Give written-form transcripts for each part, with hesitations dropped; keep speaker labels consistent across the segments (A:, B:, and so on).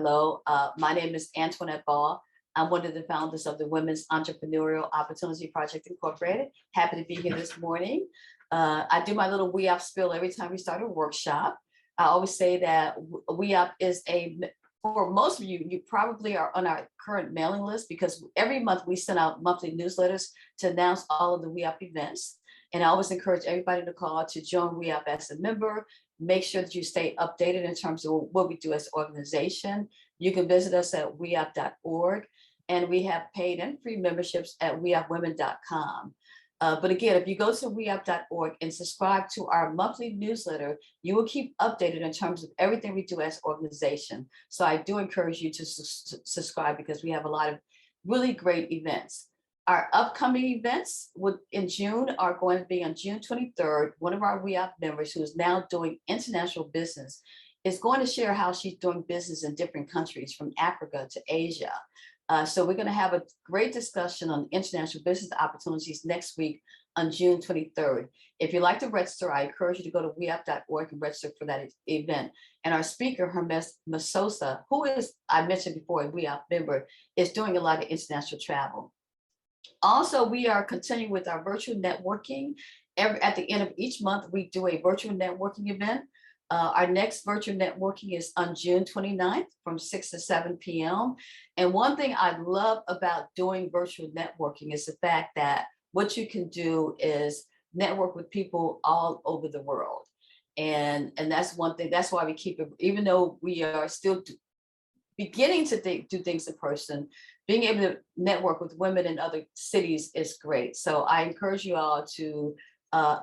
A: hello. My name is Antoinette Ball. I'm one of the founders of the Women's Entrepreneurial Opportunity Project Incorporated. Happy to be here this morning. I do my little WEOP spill every time we start a workshop. I always say that WEOP is for most of you, you probably are on our current mailing list because every month we send out monthly newsletters to announce all of the WEOP events. And I always encourage everybody to call to join WEOP as a member. Make sure that you stay updated in terms of what we do as an organization. You can visit us at weop.org, and we have paid and free memberships at weopwomen.com. But again, if you go to weop.org and subscribe to our monthly newsletter, you will keep updated in terms of everything we do as an organization. So I do encourage you to subscribe because we have a lot of really great events. Our upcoming events in June are going to be on June 23rd. One of our WEOP members who is now doing international business is going to share how she's doing business in different countries from Africa to Asia. So we're going to have a great discussion on international business opportunities next week on June 23rd. If you'd like to register, I encourage you to go to weop.org and register for that event. And our speaker, Hermes Masosa, who is, I mentioned before, a WEOP member, is doing a lot of international travel. Also, we are continuing with our virtual networking. At the end of each month, we do a virtual networking event. Our next virtual networking is on June 29th from 6 to 7 p.m. And one thing I love about doing virtual networking is the fact that what you can do is network with people all over the world. And that's one thing, that's why we keep it, even though we are still beginning to do things in person, being able to network with women in other cities is great. So I encourage you all to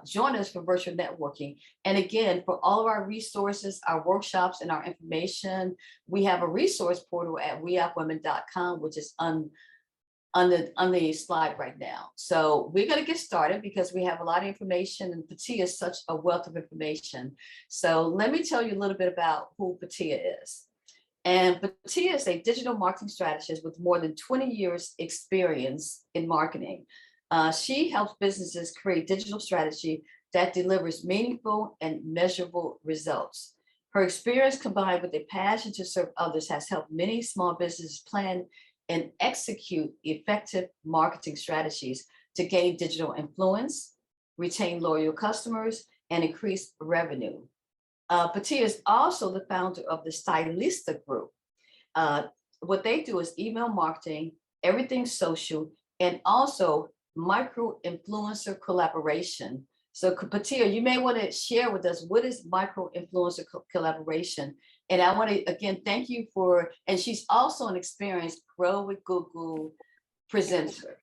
A: join us for virtual networking. And again, for all of our resources, our workshops, and our information, we have a resource portal at weopwomen.com, which is on the slide right now. So we're going to get started because we have a lot of information, and Petia is such a wealth of information. So let me tell you a little bit about who Petia is. And Petia is a digital marketing strategist with more than 20 years experience in marketing. She helps businesses create digital strategy that delivers meaningful and measurable results. Her experience combined with a passion to serve others has helped many small businesses plan and execute effective marketing strategies to gain digital influence, retain loyal customers, and increase revenue. Petia is also the founder of the Stylista Group. What they do is email marketing, everything social, and also micro-influencer collaboration. So Petia, you may want to share with us, what is micro-influencer collaboration? And I want to, again, thank you for, and she's also an experienced Grow with Google presenter.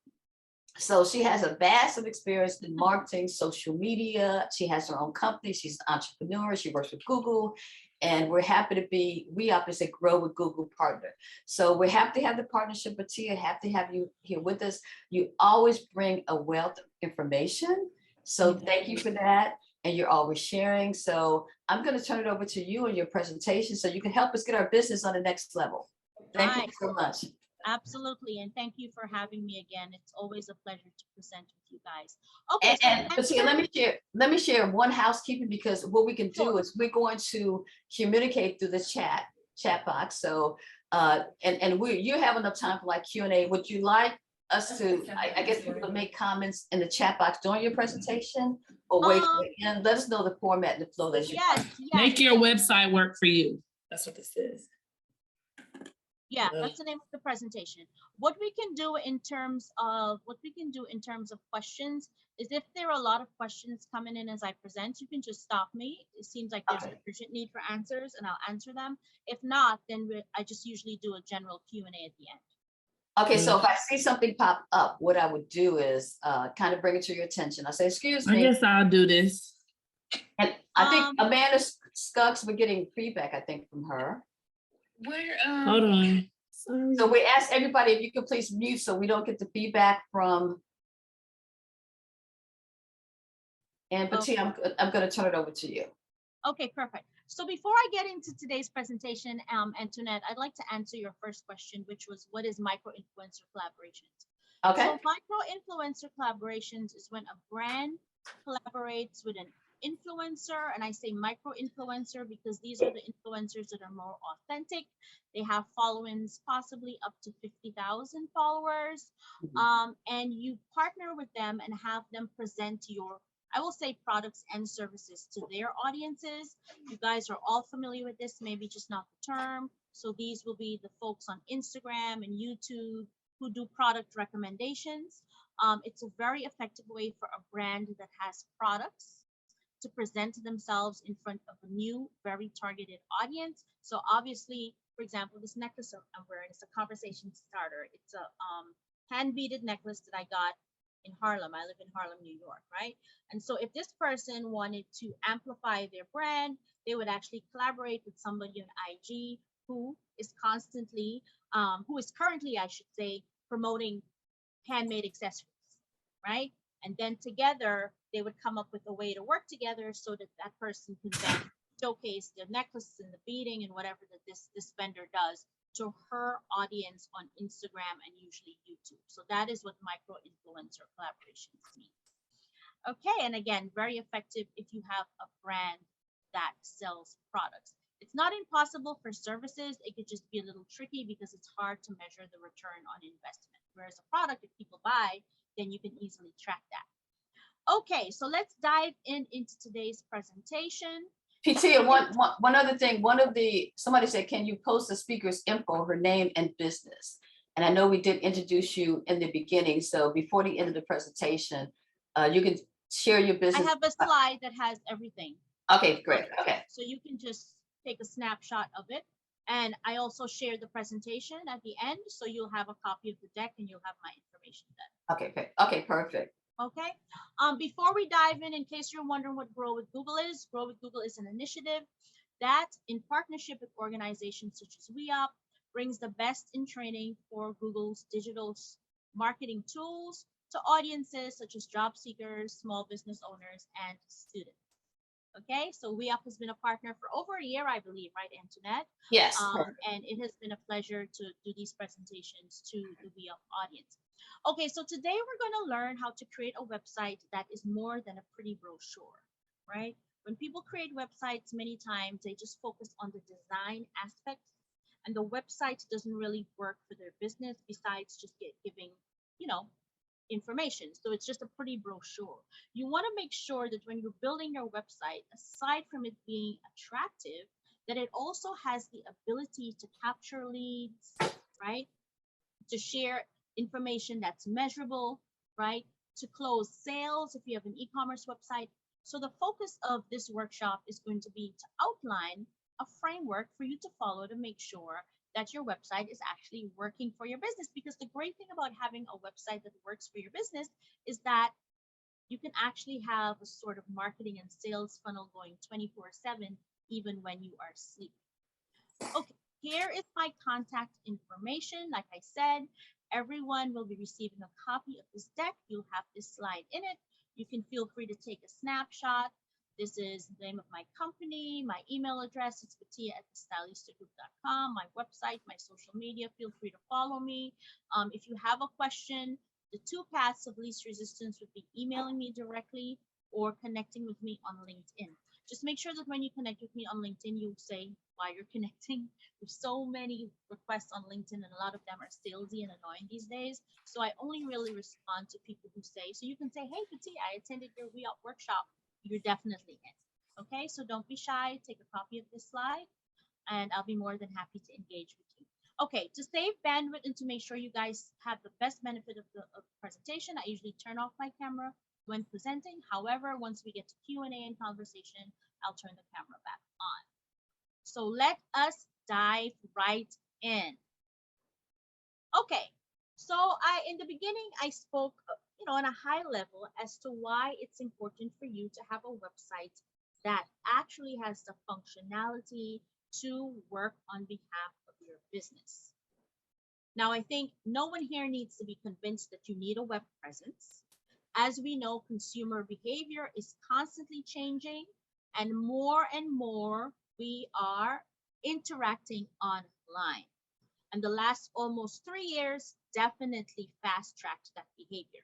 A: So she has a vast of experience in marketing, social media. She has her own company. She's an entrepreneur. She works with Google. And we're happy to be, WEOP is a Grow with Google partner. So we're happy to have the partnership with Tia, happy to have you here with us. You always bring a wealth of information. So thank you for that. And you're always sharing. So I'm going to turn it over to you and your presentation so you can help us get our business on the next level. Thank you so much.
B: Absolutely, and thank you for having me again. It's always a pleasure to present with you guys. Okay,
A: and Petia, let me share one housekeeping, because what we can do is we're going to communicate through the chat box. So and you have enough time for like Q&A. Would you like us to, I guess, people to make comments in the chat box during your presentation, or wait and let us know the format and the flow that you
C: make your website work for you. That's what this is.
B: Yeah, that's the name of the presentation. What we can do in terms of questions is, if there are a lot of questions coming in as I present, you can just stop me. It seems like there's an urgent need for answers, and I'll answer them. If not, then I just usually do a general Q&A at the end.
A: Okay, so if I see something pop up, what I would do is kind of bring it to your attention. I say, excuse me.
C: I guess I'll do this.
A: And I think Amanda Skuggs, we're getting feedback, I think, from her.
C: Where, hold on. Sorry.
A: So we ask everybody if you could please mute so we don't get the feedback from. And Petia, I'm going to turn it over to you.
B: Okay, perfect. So before I get into today's presentation, Antoinette, I'd like to answer your first question, which was, what is micro-influencer collaborations?
A: Okay.
B: So micro-influencer collaborations is when a brand collaborates with an influencer, and I say micro influencer because these are the influencers that are more authentic. They have followings possibly up to 50,000 followers, and you partner with them and have them present your, I will say, products and services to their audiences. You guys are all familiar with this, maybe just not the term. So these will be the folks on Instagram and YouTube who do product recommendations. It's a very effective way for a brand that has products to present themselves in front of a new, very targeted audience. So obviously, for example, this necklace I'm wearing is a conversation starter. It's a hand beaded necklace that I got in Harlem. I live in Harlem, New York, right? And so if this person wanted to amplify their brand, they would actually collaborate with somebody on IG who is constantly, who is currently, I should say, promoting handmade accessories, right? And then together they would come up with a way to work together so that that person can then showcase the necklaces and the beading and whatever that this vendor does to her audience on Instagram and usually YouTube. So that is what micro influencer collaborations mean. Okay, and again, very effective if you have a brand that sells products. It's not impossible for services. It could just be a little tricky because it's hard to measure the return on investment. Whereas a product, if people buy, then you can easily track that. Okay, so let's dive into today's presentation.
A: Petia, one other thing, somebody said, can you post the speaker's info, her name and business? And I know we did introduce you in the beginning, so before the end of the presentation, you can share your business.
B: I have a slide that has everything.
A: Okay, great, okay.
B: So you can just take a snapshot of it. And I also share the presentation at the end, so you'll have a copy of the deck and you'll have my information then.
A: Okay, perfect.
B: Okay. Before we dive in case you're wondering what Grow with Google is an initiative that, in partnership with organizations such as WeUp, brings the best in training for Google's digital marketing tools to audiences such as job seekers, small business owners, and students. Okay, so WeUp has been a partner for over a year, I believe, right, Antoinette?
A: Yes.
B: And it has been a pleasure to do these presentations to the WeUp audience. Okay, so today we're going to learn how to create a website that is more than a pretty brochure, right? When people create websites, many times they just focus on the design aspect, and the website doesn't really work for their business besides just giving, information. So it's just a pretty brochure. You want to make sure that when you're building your website, aside from it being attractive, that it also has the ability to capture leads, right? To share information that's measurable, right? To close sales if you have an e-commerce website. So the focus of this workshop is going to be to outline a framework for you to follow to make sure that your website is actually working for your business. Because the great thing about having a website that works for your business is that you can actually have a sort of marketing and sales funnel going 24/7, even when you are asleep. Okay, here is my contact information. Like I said, everyone will be receiving a copy of this deck. You'll have this slide in it. You can feel free to take a snapshot. This is the name of my company, my email address. It's petia@thestylistagroup.com, my website, my social media. Feel free to follow me. If you have a question, the two paths of least resistance would be emailing me directly or connecting with me on LinkedIn. Just make sure that when you connect with me on LinkedIn, you say why you're connecting. There's so many requests on LinkedIn, and a lot of them are salesy and annoying these days. So I only really respond to people who say, so you can say, hey, Petia, I attended your WeUp workshop. You're definitely in. Okay, so don't be shy. Take a copy of this slide, and I'll be more than happy to engage with you. Okay, to save bandwidth and to make sure you guys have the best benefit of the presentation, I usually turn off my camera when presenting. However, once we get to Q&A and conversation, I'll turn the camera back on. So let us dive right in. Okay, so in the beginning, I spoke, on a high level as to why it's important for you to have a website that actually has the functionality to work on behalf of your business. Now, I think no one here needs to be convinced that you need a web presence. As we know, consumer behavior is constantly changing, and more we are interacting online. And the last almost 3 years definitely fast-tracked that behavior.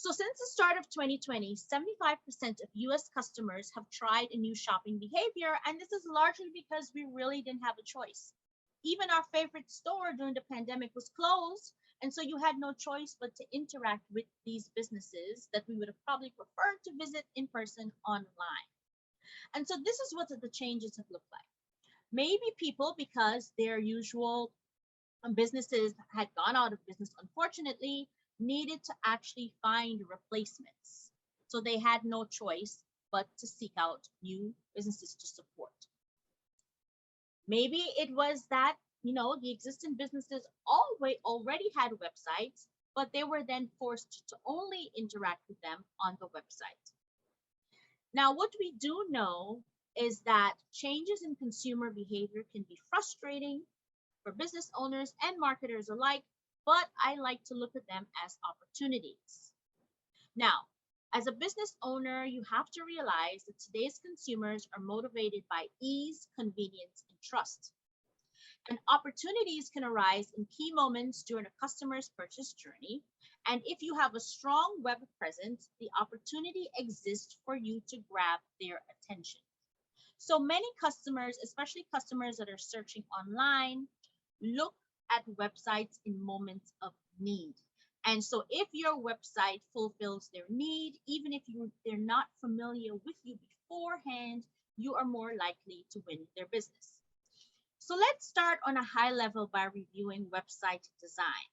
B: So since the start of 2020, 75% of US customers have tried a new shopping behavior, and this is largely because we really didn't have a choice. Even our favorite store during the pandemic was closed, and so you had no choice but to interact with these businesses that we would have probably preferred to visit in person online. And so this is what the changes have looked like. Maybe people, because their usual businesses had gone out of business, unfortunately, needed to actually find replacements. So they had no choice but to seek out new businesses to support. Maybe it was that, the existing businesses already had websites, but they were then forced to only interact with them on the website. Now, what we do know is that changes in consumer behavior can be frustrating for business owners and marketers alike, but I like to look at them as opportunities. Now, as a business owner, you have to realize that today's consumers are motivated by ease, convenience, and trust. And opportunities can arise in key moments during a customer's purchase journey. And if you have a strong web presence, the opportunity exists for you to grab their attention. So many customers, especially customers that are searching online, look at websites in moments of need. And so if your website fulfills their need, even if they're not familiar with you beforehand, you are more likely to win their business. So let's start on a high level by reviewing website design.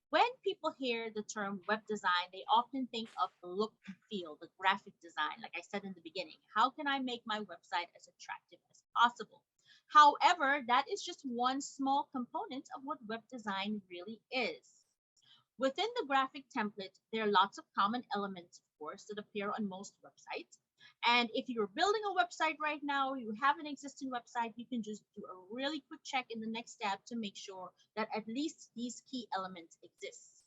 B: When people hear the term web design, they often think of the look and feel, the graphic design, like I said in the beginning. How can I make my website as attractive as possible? However, that is just one small component of what web design really is. Within the graphic template, there are lots of common elements, of course, that appear on most websites. And if you're building a website right now, you have an existing website, you can just do a really quick check in the next tab to make sure that at least these key elements exist.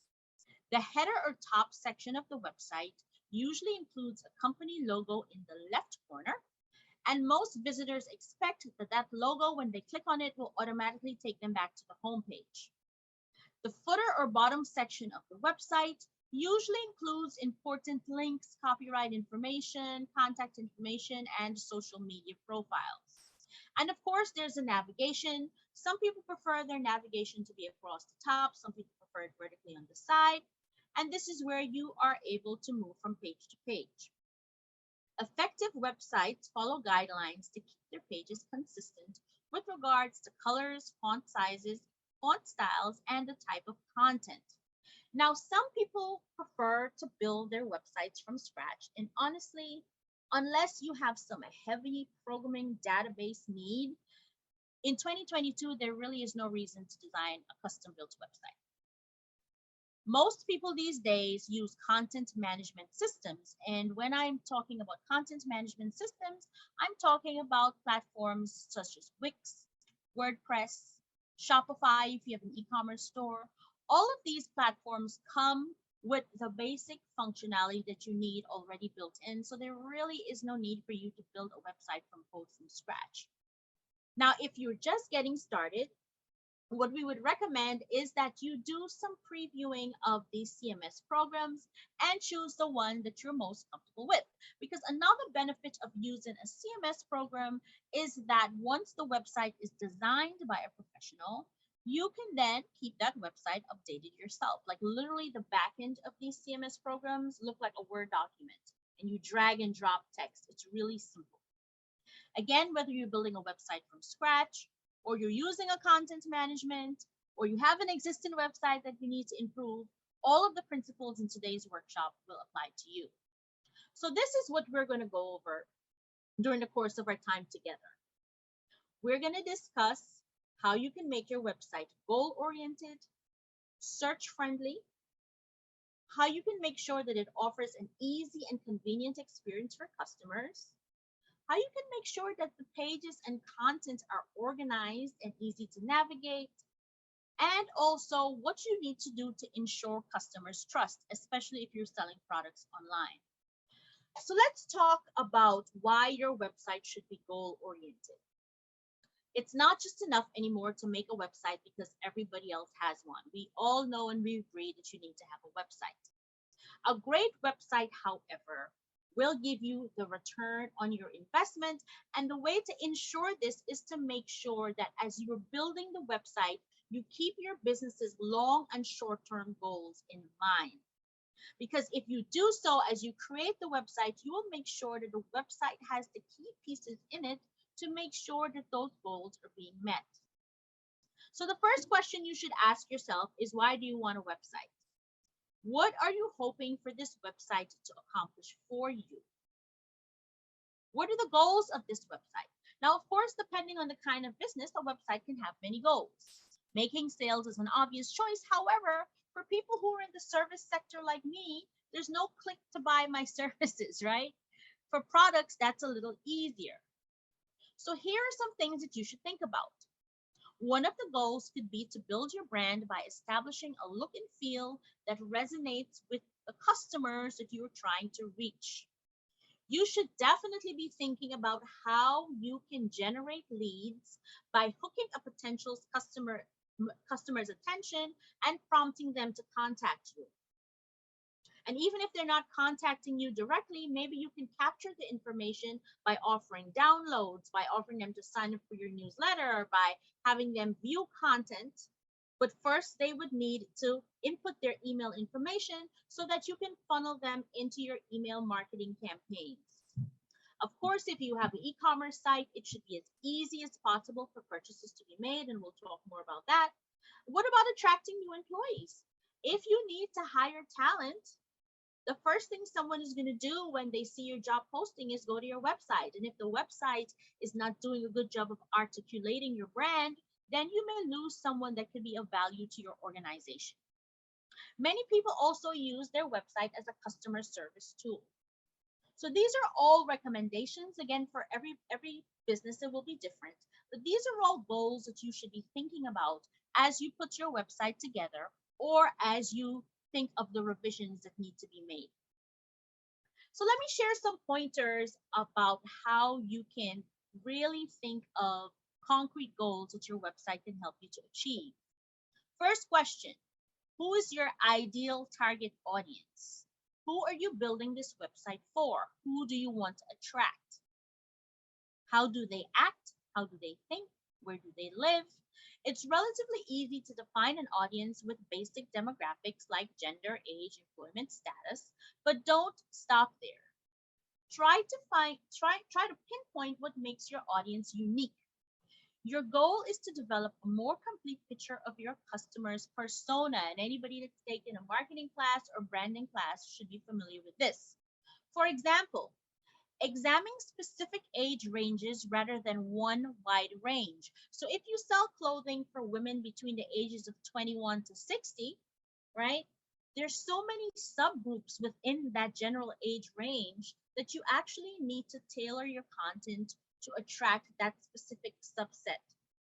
B: The header or top section of the website usually includes a company logo in the left corner, and most visitors expect that logo, when they click on it, will automatically take them back to the home page. The footer or bottom section of the website usually includes important links, copyright information, contact information, and social media profiles. And of course, there's a navigation. Some people prefer their navigation to be across the top, some people prefer it vertically on the side. And this is where you are able to move from page to page. Effective websites follow guidelines to keep their pages consistent with regards to colors, font sizes, font styles, and the type of content. Now, some people prefer to build their websites from scratch, and honestly, unless you have some heavy programming database need, in 2022, there really is no reason to design a custom-built website. Most people these days use content management systems, and when I'm talking about content management systems, I'm talking about platforms such as Wix, WordPress, Shopify if you have an e-commerce store. All of these platforms come with the basic functionality that you need already built in, so there really is no need for you to build a website from code from scratch. Now, if you're just getting started, what we would recommend is that you do some previewing of these CMS programs and choose the one that you're most comfortable with. Because another benefit of using a CMS program is that once the website is designed by a professional, you can then keep that website updated yourself. Like literally the back end of these CMS programs look like a Word document, and you drag and drop text. It's really simple. Again, whether you're building a website from scratch, or you're using a content management, or you have an existing website that you need to improve, all of the principles in today's workshop will apply to you. So this is what we're going to go over during the course of our time together. We're going to discuss how you can make your website goal-oriented, search-friendly, how you can make sure that it offers an easy and convenient experience for customers, how you can make sure that the pages and content are organized and easy to navigate, and also what you need to do to ensure customers' trust, especially if you're selling products online. So let's talk about why your website should be goal-oriented. It's not just enough anymore to make a website because everybody else has one. We all know and we agree that you need to have a website. A great website, however, will give you the return on your investment. And the way to ensure this is to make sure that as you're building the website, you keep your business's long and short-term goals in mind. Because if you do so, as you create the website, you will make sure that the website has the key pieces in it to make sure that those goals are being met. So the first question you should ask yourself is, why do you want a website? What are you hoping for this website to accomplish for you? What are the goals of this website? Now, of course, depending on the kind of business, a website can have many goals. Making sales is an obvious choice. However, for people who are in the service sector like me, there's no click to buy my services, right? For products, that's a little easier. So here are some things that you should think about. One of the goals could be to build your brand by establishing a look and feel that resonates with the customers that you're trying to reach. You should definitely be thinking about how you can generate leads by hooking a potential customer's attention and prompting them to contact you. And even if they're not contacting you directly, maybe you can capture the information by offering downloads, by offering them to sign up for your newsletter, or by having them view content. But first, they would need to input their email information so that you can funnel them into your email marketing campaigns. Of course, if you have an e-commerce site, it should be as easy as possible for purchases to be made, and we'll talk more about that. What about attracting new employees? If you need to hire talent, the first thing someone is going to do when they see your job posting is go to your website. And if the website is not doing a good job of articulating your brand, then you may lose someone that could be of value to your organization. Many people also use their website as a customer service tool. So these are all recommendations. Again, for every business, it will be different. But these are all goals that you should be thinking about as you put your website together or as you think of the revisions that need to be made. So let me share some pointers about how you can really think of concrete goals that your website can help you to achieve. First question, who is your ideal target audience? Who are you building this website for? Who do you want to attract? How do they act? How do they think? Where do they live? It's relatively easy to define an audience with basic demographics like gender, age, employment status, but don't stop there. Try to pinpoint what makes your audience unique. Your goal is to develop a more complete picture of your customer's persona, and anybody that's taken a marketing class or branding class should be familiar with this. For example, examining specific age ranges rather than one wide range. So if you sell clothing for women between the ages of 21 to 60, right? There's so many subgroups within that general age range that you actually need to tailor your content to attract that specific subset.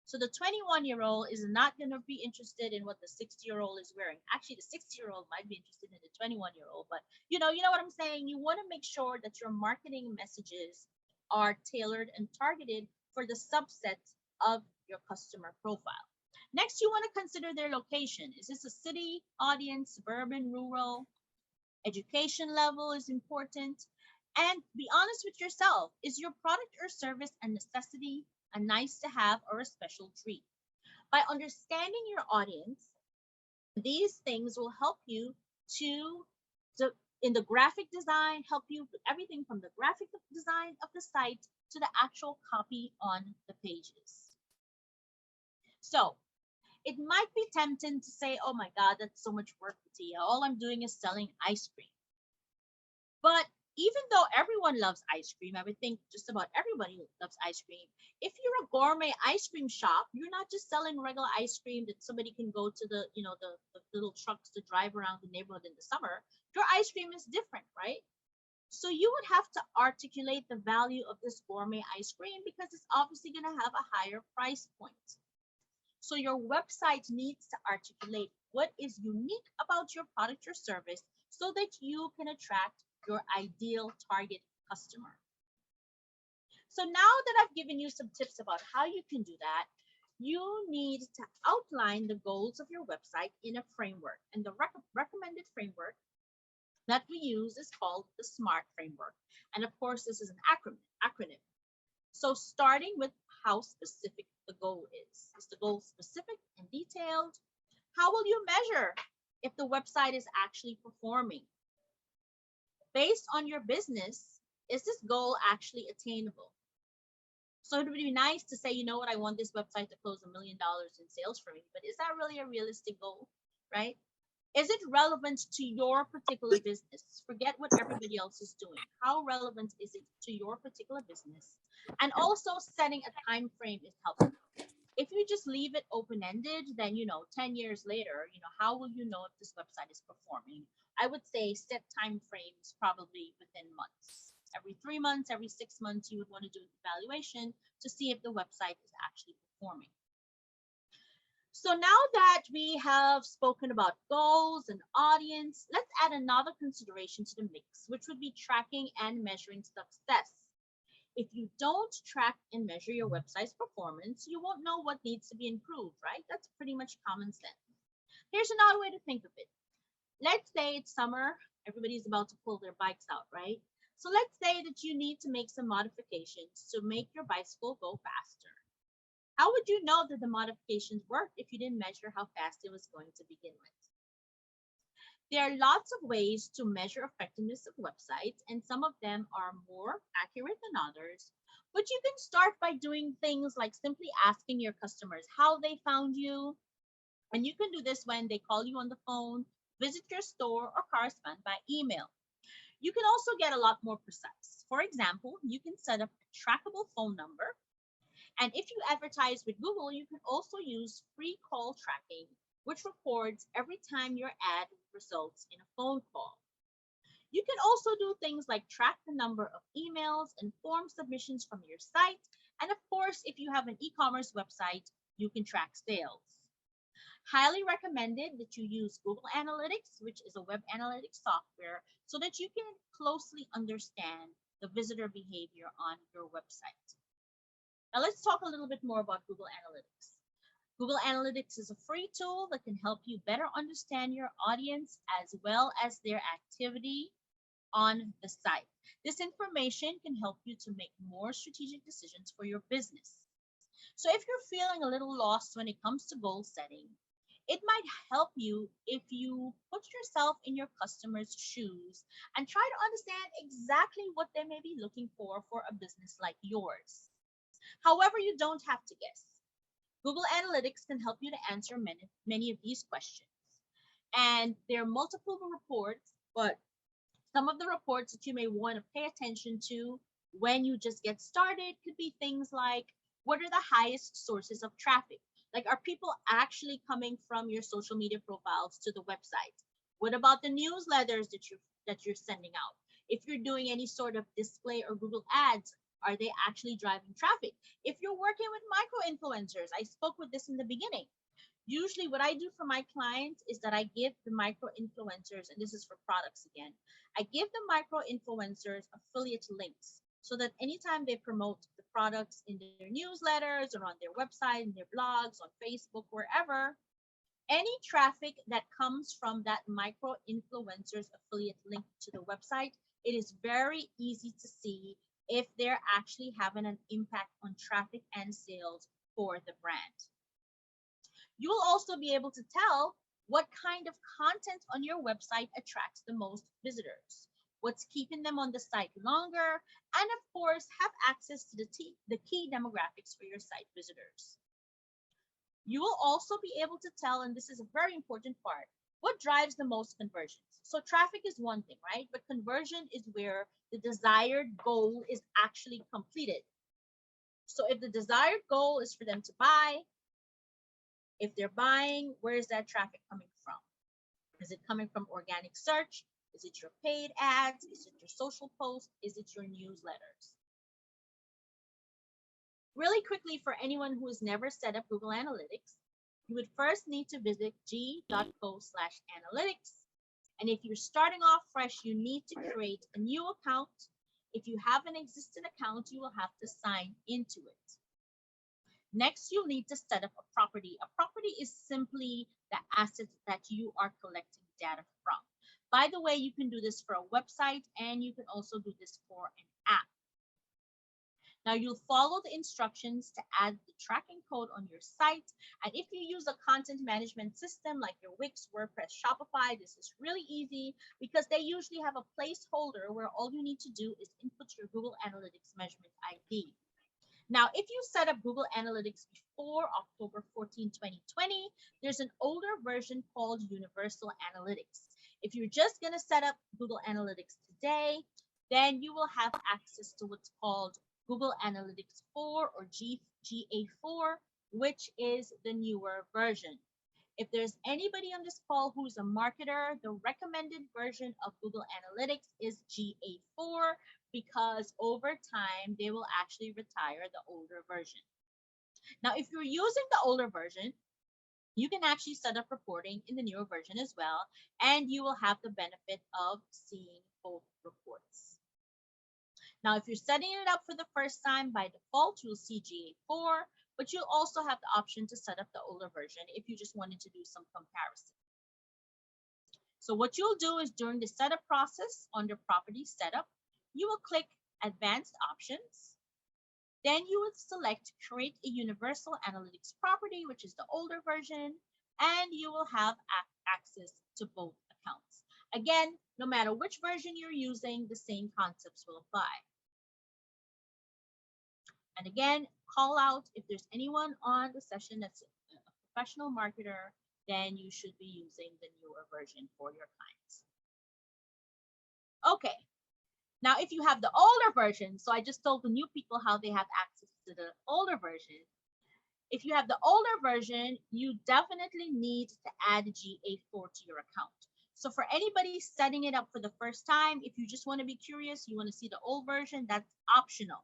B: So the 21-year-old is not going to be interested in what the 60-year-old is wearing. Actually, the 60-year-old might be interested in the 21-year-old, but you know what I'm saying? You want to make sure that your marketing messages are tailored and targeted for the subsets of your customer profile. Next, you want to consider their location. Is this a city audience, suburban, rural? Education level is important. And be honest with yourself. Is your product or service a necessity, a nice to have, or a special treat? By understanding your audience, these things will help you to in the graphic design, help you with everything from the graphic design of the site to the actual copy on the pages. So it might be tempting to say, oh my God, that's so much work, Petia. All I'm doing is selling ice cream. But even though everyone loves ice cream, I would think just about everybody loves ice cream. If you're a gourmet ice cream shop, you're not just selling regular ice cream that somebody can go to the little trucks to drive around the neighborhood in the summer. Your ice cream is different, right? So you would have to articulate the value of this gourmet ice cream because it's obviously going to have a higher price point. So your website needs to articulate what is unique about your product or service so that you can attract your ideal target customer. So now that I've given you some tips about how you can do that, you need to outline the goals of your website in a framework. And the recommended framework that we use is called the SMART framework. And of course, this is an acronym. So starting with how specific the goal is. Is the goal specific and detailed? How will you measure if the website is actually performing? Based on your business, is this goal actually attainable? So it would be nice to say, you know what, I want this website to close $1 million in sales for me, but is that really a realistic goal, right? Is it relevant to your particular business? Forget what everybody else is doing. How relevant is it to your particular business? And also setting a time frame is helpful. If you just leave it open-ended, then 10 years later, how will you know if this website is performing? I would say set time frames probably within months. Every 3 months, every 6 months, you would want to do an evaluation to see if the website is actually performing. So now that we have spoken about goals and audience, let's add another consideration to the mix, which would be tracking and measuring success. If you don't track and measure your website's performance, you won't know what needs to be improved, right? That's pretty much common sense. Here's another way to think of it. Let's say it's summer, everybody's about to pull their bikes out, right? So let's say that you need to make some modifications to make your bicycle go faster. How would you know that the modifications worked if you didn't measure how fast it was going to begin with? There are lots of ways to measure effectiveness of websites, and some of them are more accurate than others. But you can start by doing things like simply asking your customers how they found you. And you can do this when they call you on the phone, visit your store, or correspond by email. You can also get a lot more precise. For example, you can set up a trackable phone number. And if you advertise with Google, you can also use free call tracking, which records every time your ad results in a phone call. You can also do things like track the number of emails and form submissions from your site. And of course, if you have an e-commerce website, you can track sales. Highly recommended that you use Google Analytics, which is a web analytics software, so that you can closely understand the visitor behavior on your website. Now let's talk a little bit more about Google Analytics. Google Analytics is a free tool that can help you better understand your audience as well as their activity on the site. This information can help you to make more strategic decisions for your business. So if you're feeling a little lost when it comes to goal setting, it might help you if you put yourself in your customer's shoes and try to understand exactly what they may be looking for a business like yours. However, you don't have to guess. Google Analytics can help you to answer many of these questions. And there are multiple reports, but some of the reports that you may want to pay attention to when you just get started could be things like, what are the highest sources of traffic? Like, are people actually coming from your social media profiles to the website? What about the newsletters that you're sending out? If you're doing any sort of display or Google ads, are they actually driving traffic? If you're working with micro influencers, I spoke with this in the beginning. Usually what I do for my clients is that I give the micro influencers, and this is for products again, I give the micro influencers affiliate links so that anytime they promote the products in their newsletters or on their website, in their blogs, on Facebook, wherever, any traffic that comes from that micro influencer's affiliate link to the website, it is very easy to see if they're actually having an impact on traffic and sales for the brand. You will also be able to tell what kind of content on your website attracts the most visitors, what's keeping them on the site longer, and of course, have access to the key demographics for your site visitors. You will also be able to tell, and this is a very important part, what drives the most conversions. So traffic is one thing, right? But conversion is where the desired goal is actually completed. So if the desired goal is for them to buy, if they're buying, where is that traffic coming from? Is it coming from organic search? Is it your paid ads? Is it your social posts? Is it your newsletters? Really quickly, for anyone who has never set up Google Analytics, you would first need to visit g.co/analytics. And if you're starting off fresh, you need to create a new account. If you have an existing account, you will have to sign into it. Next, you'll need to set up a property. A property is simply the assets that you are collecting data from. By the way, you can do this for a website and you can also do this for an app. Now you'll follow the instructions to add the tracking code on your site. And if you use a content management system like your Wix, WordPress, Shopify, this is really easy because they usually have a placeholder where all you need to do is input your Google Analytics measurement ID. Now, if you set up Google Analytics before October 14, 2020, there's an older version called Universal Analytics. If you're just going to set up Google Analytics today, then you will have access to what's called Google Analytics 4 or GA4, which is the newer version. If there's anybody on this call who's a marketer, the recommended version of Google Analytics is GA4 because over time they will actually retire the older version. Now, if you're using the older version, you can actually set up reporting in the newer version as well, and you will have the benefit of seeing both reports. Now, if you're setting it up for the first time, by default, you'll see GA4, but you'll also have the option to set up the older version if you just wanted to do some comparison. So what you'll do is during the setup process under Property Setup, you will click Advanced Options. Then you would select Create a Universal Analytics Property, which is the older version, and you will have access to both accounts. Again, no matter which version you're using, the same concepts will apply. And again, call out if there's anyone on the session that's a professional marketer, then you should be using the newer version for your clients. Okay, now if you have the older version, so I just told the new people how they have access to the older version. If you have the older version, you definitely need to add GA4 to your account. So for anybody setting it up for the first time, if you just want to be curious, you want to see the old version, that's optional.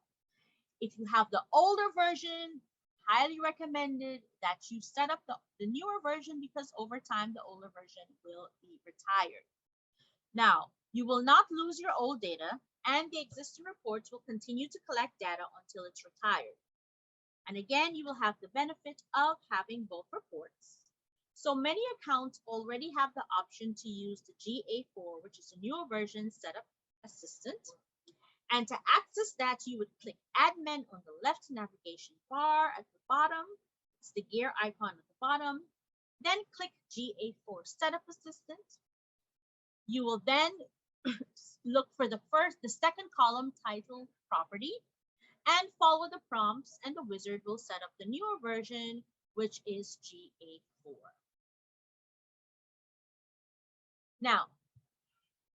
B: If you have the older version, highly recommended that you set up the newer version because over time the older version will be retired. Now, you will not lose your old data and the existing reports will continue to collect data until it's retired. And again, you will have the benefit of having both reports. So many accounts already have the option to use the GA4, which is a newer version setup assistant. And to access that, you would click Admin on the left navigation bar at the bottom. It's the gear icon at the bottom. Then click GA4 Setup Assistant. You will then look for the second column titled Property and follow the prompts, and the wizard will set up the newer version, which is GA4. Now,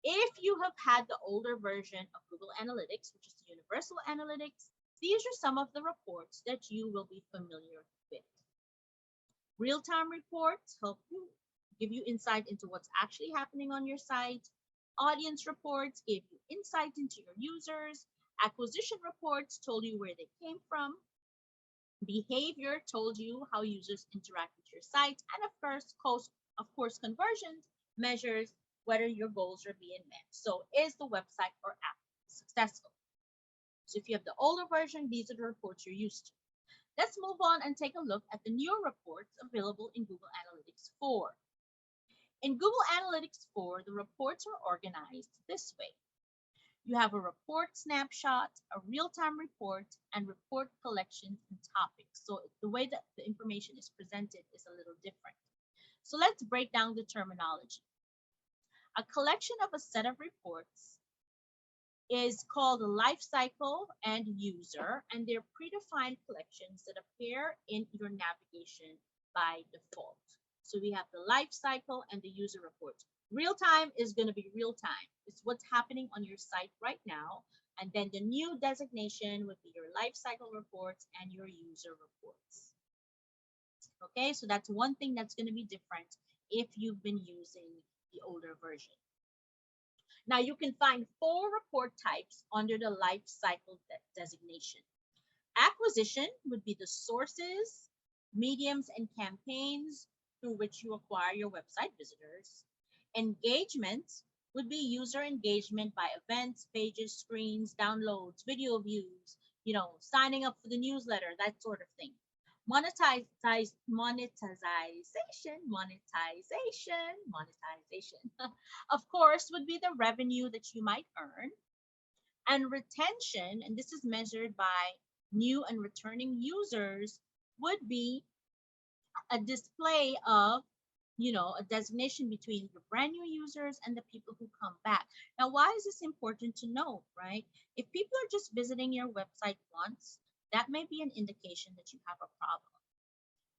B: if you have had the older version of Google Analytics, which is the Universal Analytics, these are some of the reports that you will be familiar with. Real-time reports help you give you insight into what's actually happening on your site. Audience reports give you insight into your users. Acquisition reports told you where they came from. Behavior told you how users interact with your site. And of course, conversions measures whether your goals are being met. So is the website or app successful? So if you have the older version, these are the reports you're used to. Let's move on and take a look at the newer reports available in Google Analytics 4. In Google Analytics 4, the reports are organized this way. You have a report snapshot, a real-time report, and report collections and topics. So the way that the information is presented is a little different. So let's break down the terminology. A collection of a set of reports is called a life cycle and user, and they're predefined collections that appear in your navigation by default. So we have the life cycle and the user reports. Real time is going to be real time. It's what's happening on your site right now. And then the new designation would be your life cycle reports and your user reports. Okay, so that's one thing that's going to be different if you've been using the older version. Now you can find 4 report types under the life cycle designation. Acquisition would be the sources, mediums, and campaigns through which you acquire your website visitors. Engagement would be user engagement by events, pages, screens, downloads, video views, signing up for the newsletter, that sort of thing. monetization, of course, would be the revenue that you might earn. And retention, and this is measured by new and returning users, would be a display of, a designation between the brand new users and the people who come back. Now, why is this important to know, right? If people are just visiting your website once, that may be an indication that you have a problem.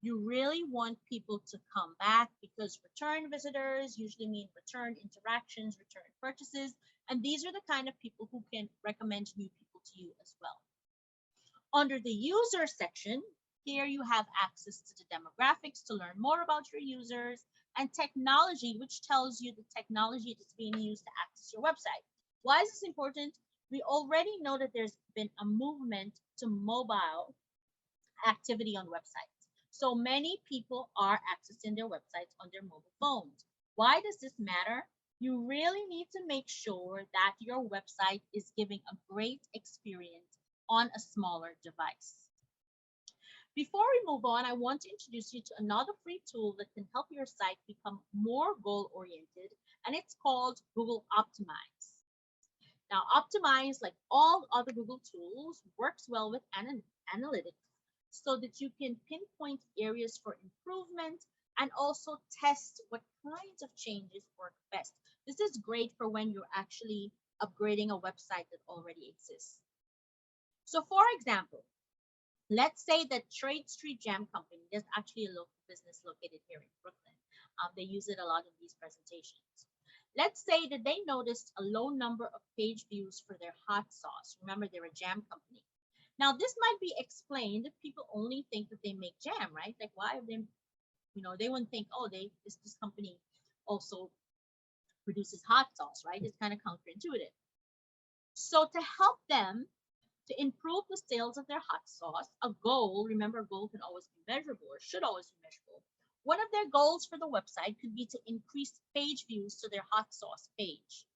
B: You really want people to come back, because return visitors usually mean return interactions, return purchases, and these are the kind of people who can recommend new people to you as well. Under the user section, here you have access to the demographics to learn more about your users, and technology, which tells you the technology that's being used to access your website. Why is this important? We already know that there's been a movement to mobile activity on websites. So many people are accessing their websites on their mobile phones. Why does this matter? You really need to make sure that your website is giving a great experience on a smaller device. Before we move on, I want to introduce you to another free tool that can help your site become more goal-oriented, and it's called Google Optimize. Now, Optimize, like all other Google tools, works well with analytics so that you can pinpoint areas for improvement and also test what kinds of changes work best. This is great for when you're actually upgrading a website that already exists. So, for example, let's say that Trade Street Jam Company, there's actually a local business located here in Brooklyn. They use it a lot in these presentations. Let's say that they noticed a low number of page views for their hot sauce. Remember, they're a jam company. Now, this might be explained if people only think that they make jam, right? Like, why are they, they wouldn't think, oh, this company also produces hot sauce, right? It's kind of counterintuitive. So to help them to improve the sales of their hot sauce, a goal, remember, a goal can always be measurable or should always be measurable. One of their goals for the website could be to increase page views to their hot sauce page.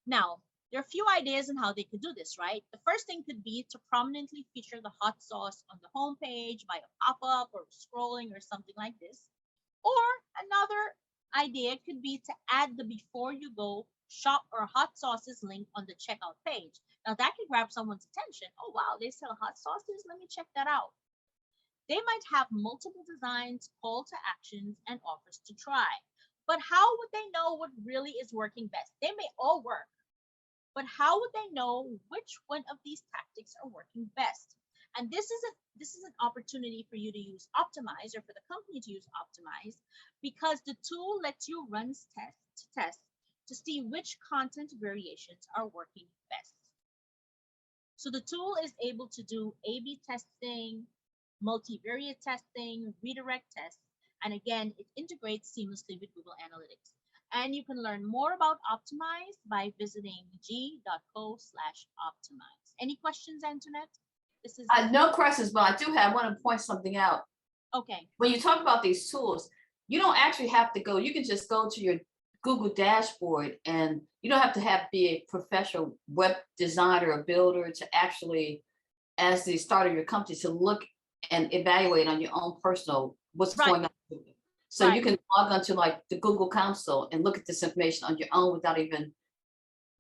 B: Now, there are a few ideas on how they could do this, right? The first thing could be to prominently feature the hot sauce on the homepage by a pop-up or scrolling or something like this. Or another idea could be to add the before you go shop or hot sauces link on the checkout page. Now that could grab someone's attention. Oh, wow, they sell hot sauces. Let me check that out. They might have multiple designs, call to actions, and offers to try. But how would they know what really is working best? They may all work, but how would they know which one of these tactics are working best? And this is an opportunity for you to use Optimize, or for the company to use Optimize, because the tool lets you run tests to see which content variations are working best. So the tool is able to do A/B testing, multivariate testing, redirect tests, and again, it integrates seamlessly with Google Analytics. And you can learn more about Optimize by visiting g.co/optimize. Any questions, Antoinette? This is
A: no questions, but I do have want to point something out.
B: okay.
A: When you talk about these tools, you don't actually have to go. You can just go to your Google dashboard, and you don't have to be a professional web designer or builder to actually, as the start of your company, to look and evaluate on your own personal what's
B: Right.
A: going on. So
B: Right.
A: you can log onto like the Google Console and look at this information on your own without even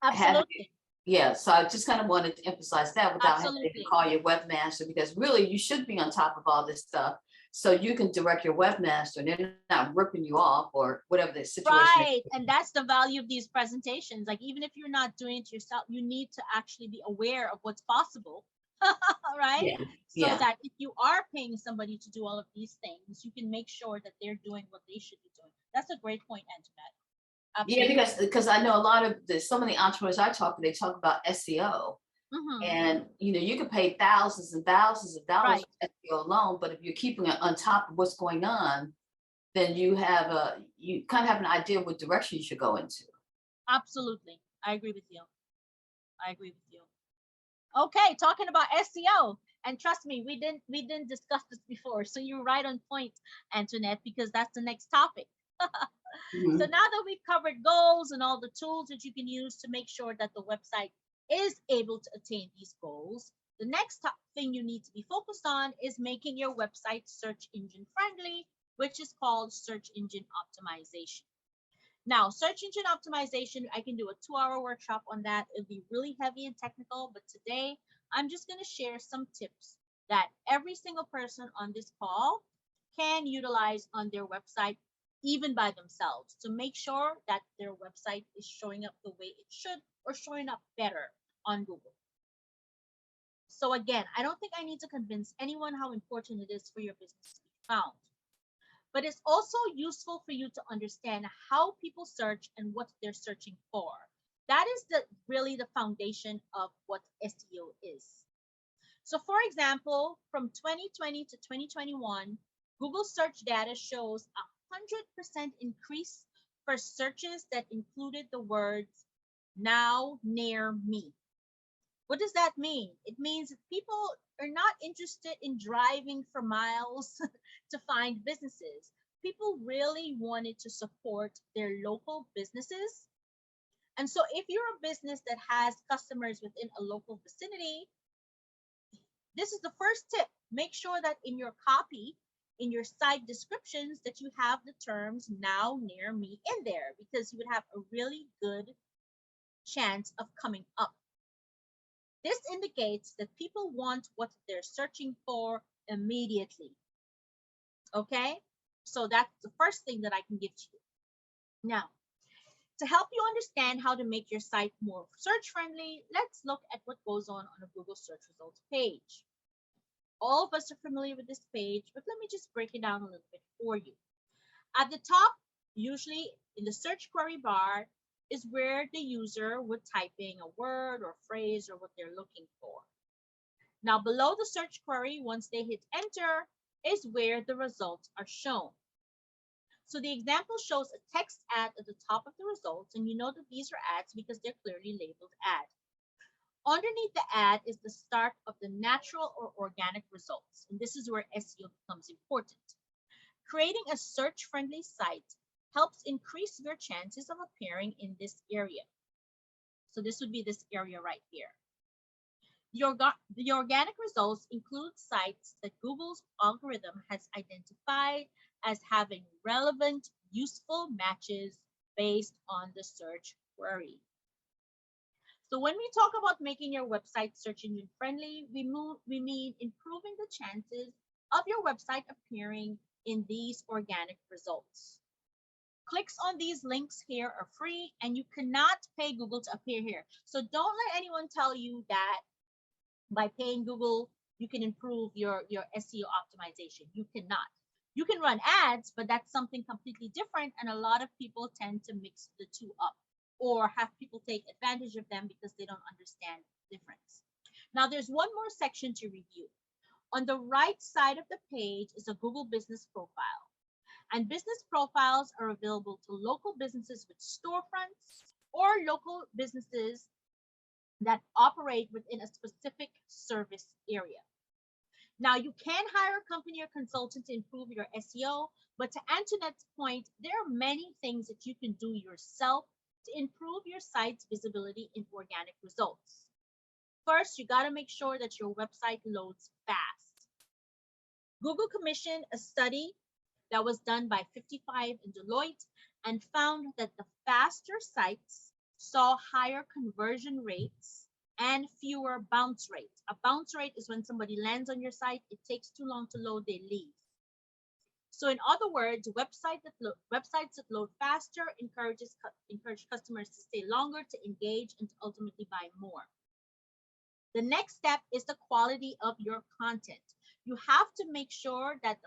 A: having.
B: Absolutely.
A: Yeah, so I just kind of wanted to emphasize that without having to
B: Absolutely.
A: call your webmaster, because really you should be on top of all this stuff so you can direct your webmaster and they're not ripping you off or whatever the situation is.
B: Right. And that's the value of these presentations. Like, even if you're not doing it yourself, you need to actually be aware of what's possible. Right?
A: Yeah,
B: So
A: yeah.
B: that if you are paying somebody to do all of these things, you can make sure that they're doing what they should be doing. That's a great point, Antoinette. Absolutely.
A: Yeah, because I know a lot of some of the entrepreneurs I talk to, they talk about SEO.
B: Mhm.
A: And you can pay thousands and thousands of dollars
B: Right.
A: for SEO alone, but if you're keeping it on top of what's going on, then you kind of have an idea of what direction you should go into.
B: Absolutely. I agree with you. Okay, talking about SEO, and trust me, we didn't discuss this before, so you're right on point, Antoinette, because that's the next topic.
A: Mhm.
B: So now that we've covered goals and all the tools that you can use to make sure that the website is able to attain these goals, The next thing you need to be focused on is making your website search engine friendly, which is called search engine optimization. Now, search engine optimization, I can do a 2-hour workshop on that. It'll be really heavy and technical, but today I'm just going to share some tips that every single person on this call can utilize on their website, even by themselves, to make sure that their website is showing up the way it should or showing up better on Google. So again, I don't think I need to convince anyone how important it is for your business to be found. But it's also useful for you to understand how people search and what they're searching for. That is really the foundation of what SEO is. So for example, from 2020 to 2021, Google search data shows 100% increase for searches that included the words "now near me." What does that mean? It means that people are not interested in driving for miles to find businesses. People really wanted to support their local businesses. And so if you're a business that has customers within a local vicinity, this is the first tip. Make sure that in your copy, in your site descriptions, that you have the terms "now near me" in there, because you would have a really good chance of coming up. This indicates that people want what they're searching for immediately. Okay, so that's the first thing that I can give to you. Now, to help you understand how to make your site more search friendly, let's look at what goes on a Google search results page. All of us are familiar with this page, but let me just break it down a little bit for you. At the top, usually in the search query bar, is where the user would type in a word or phrase or what they're looking for. Now, below the search query, once they hit enter, is where the results are shown. So the example shows a text ad at the top of the results, and you know that these are ads because they're clearly labeled ad. Underneath the ad is the start of the natural or organic results, and this is where SEO becomes important. Creating a search-friendly site helps increase your chances of appearing in this area. So this would be this area right here. The organic results include sites that Google's algorithm has identified as having relevant, useful matches based on the search query. So when we talk about making your website search engine friendly, we mean improving the chances of your website appearing in these organic results. Clicks on these links here are free, and you cannot pay Google to appear here. So don't let anyone tell you that by paying Google, you can improve your SEO optimization. You cannot. You can run ads, but that's something completely different, and a lot of people tend to mix the two up or have people take advantage of them because they don't understand the difference. Now, there's one more section to review. On the right side of the page is a Google business profile. And business profiles are available to local businesses with storefronts or local businesses that operate within a specific service area. Now, you can hire a company or consultant to improve your SEO, but to Antoinette's point, there are many things that you can do yourself to improve your site's visibility in organic results. First, you got to make sure that your website loads fast. Google commissioned a study that was done by 55 in Deloitte and found that the faster sites saw higher conversion rates and fewer bounce rates. A bounce rate is when somebody lands on your site, it takes too long to load, they leave. So in other words, websites that load faster encourage customers to stay longer, to engage, and to ultimately buy more. The next step is the quality of your content. You have to make sure that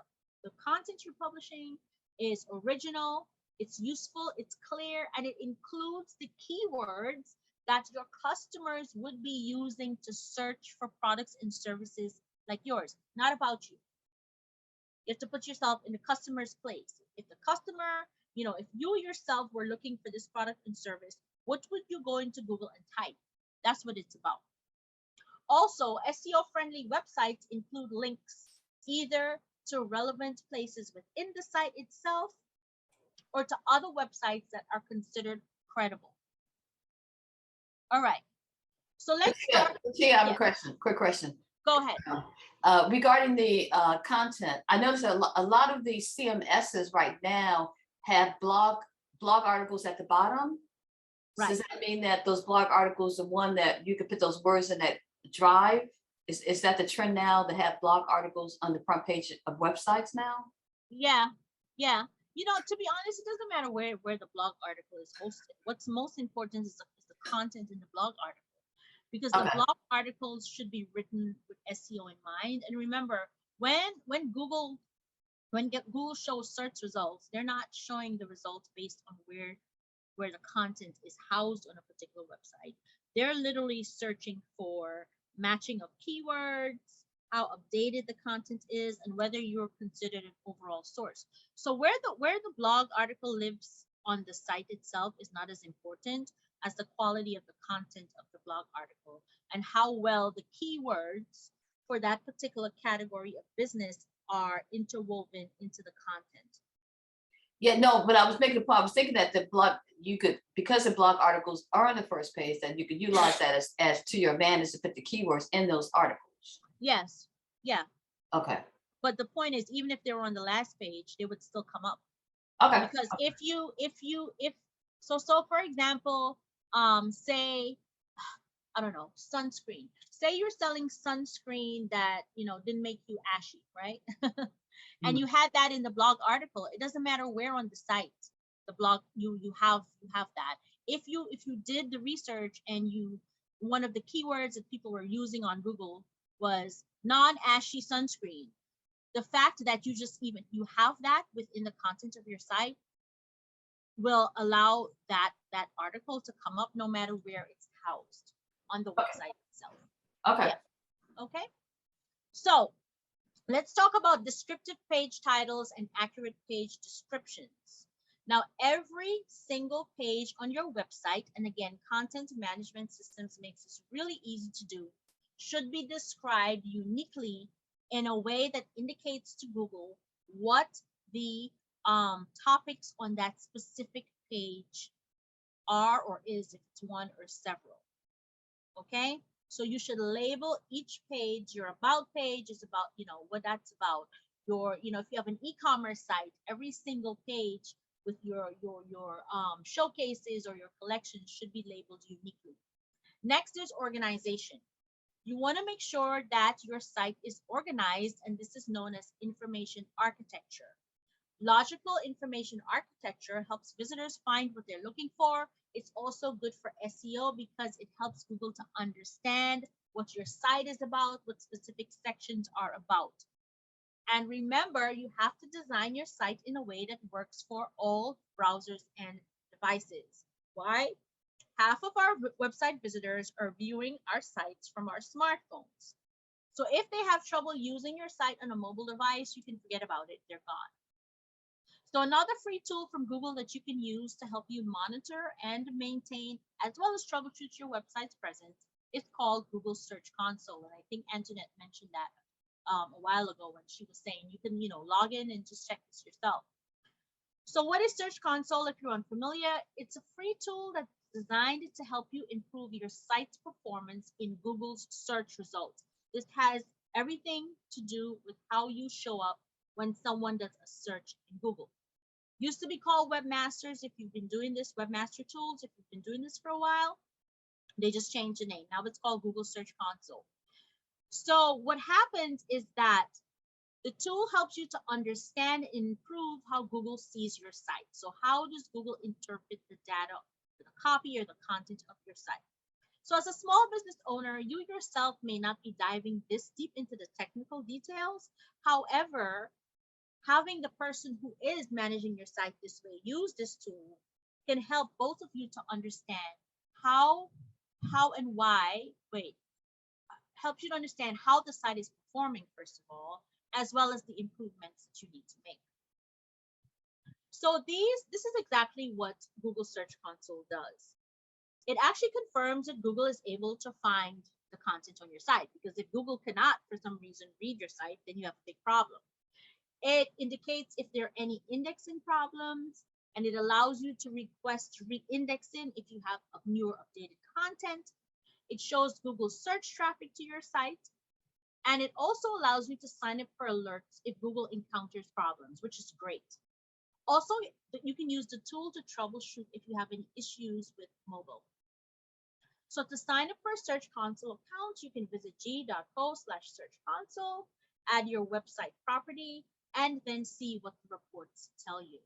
B: the content you're publishing is original, it's useful, it's clear, and it includes the keywords that your customers would be using to search for products and services like yours, not about you. You have to put yourself in the customer's place. If the customer, if you yourself were looking for this product and service, what would you go into Google and type? That's what it's about. Also, SEO-friendly websites include links either to relevant places within the site itself or to other websites that are considered credible. All right. So let's start.
A: Tia, I have
B: Yeah.
A: a question, quick question.
B: Go ahead.
A: Regarding the content, I noticed a lot of these CMSs right now have blog articles at the bottom. So
B: Right.
A: does that mean that those blog articles, the one that you could put those words in that drive, is that the trend now to have blog articles on the front page of websites now?
B: Yeah. Yeah. You know, to be honest, it doesn't matter where the blog article is hosted. What's most important is the content in the blog article, because the
A: Okay.
B: blog articles should be written with SEO in mind. And remember, when Google shows search results, they're not showing the results based on where the content is housed on a particular website. They're literally searching for matching of keywords, how updated the content is, and whether you're considered an overall source. So where the blog article lives on the site itself is not as important as the quality of the content of the blog article and how well the keywords for that particular category of business are interwoven into the content.
A: Yeah, no, but I was making a point. I was thinking that the blog, you could, because the blog articles are on the first page, then you could utilize that as to your advantage to put the keywords in those articles.
B: Yes. Yeah.
A: Okay.
B: But the point is, even if they were on the last page, they would still come up.
A: Okay.
B: Because if so for example, say, I don't know, sunscreen. Say you're selling sunscreen that, didn't make you ashy, right? And you had that in the blog article. It doesn't matter where on the site, the blog, you have that. If you did the research and one of the keywords that people were using on Google was non-ashy sunscreen, the fact that you have that within the content of your site will allow that article to come up no matter where it's housed on the website itself.
A: Okay.
B: Yeah. Okay. So let's talk about descriptive page titles and accurate page descriptions. Now, every single page on your website, and again, content management systems makes this really easy to do, should be described uniquely in a way that indicates to Google what the topics on that specific page are or is, if it's one or several. Okay, so you should label each page. Your about page is about, what that's about. Your, if you have an e-commerce site, every single page with your showcases or your collections should be labeled uniquely. Next is organization. You want to make sure that your site is organized, and this is known as information architecture. Logical information architecture helps visitors find what they're looking for. It's also good for SEO because it helps Google to understand what your site is about, what specific sections are about. And remember, you have to design your site in a way that works for all browsers and devices. Why? Half of our website visitors are viewing our sites from our smartphones. So if they have trouble using your site on a mobile device, you can forget about it. They're gone. So another free tool from Google that you can use to help you monitor and maintain, as well as troubleshoot your website's presence, is called Google Search Console. And I think Antoinette mentioned that a while ago when she was saying you can, log in and just check this yourself. So what is Search Console? If you're unfamiliar, it's a free tool that's designed to help you improve your site's performance in Google's search results. This has everything to do with how you show up when someone does a search in Google. Used to be called Webmasters. If you've been doing this, Webmaster Tools, if you've been doing this for a while, they just changed the name. Now it's called Google Search Console. So what happens is that the tool helps you to understand and improve how Google sees your site. So how does Google interpret the data, the copy, or the content of your site? So as a small business owner, you yourself may not be diving this deep into the technical details. However, having the person who is managing your site this way use this tool can help both of you to understand how and why, helps you to understand how the site is performing, first of all, as well as the improvements that you need to make. So this is exactly what Google Search Console does. It actually confirms that Google is able to find the content on your site, because if Google cannot, for some reason, read your site, then you have a big problem. It indicates if there are any indexing problems, and it allows you to request re-indexing if you have a newer updated content. It shows Google search traffic to your site. And it also allows you to sign up for alerts if Google encounters problems, which is great. Also, you can use the tool to troubleshoot if you have any issues with mobile. So to sign up for a Search Console account, you can visit g.co/Search Console, add your website property, and then see what the reports tell you.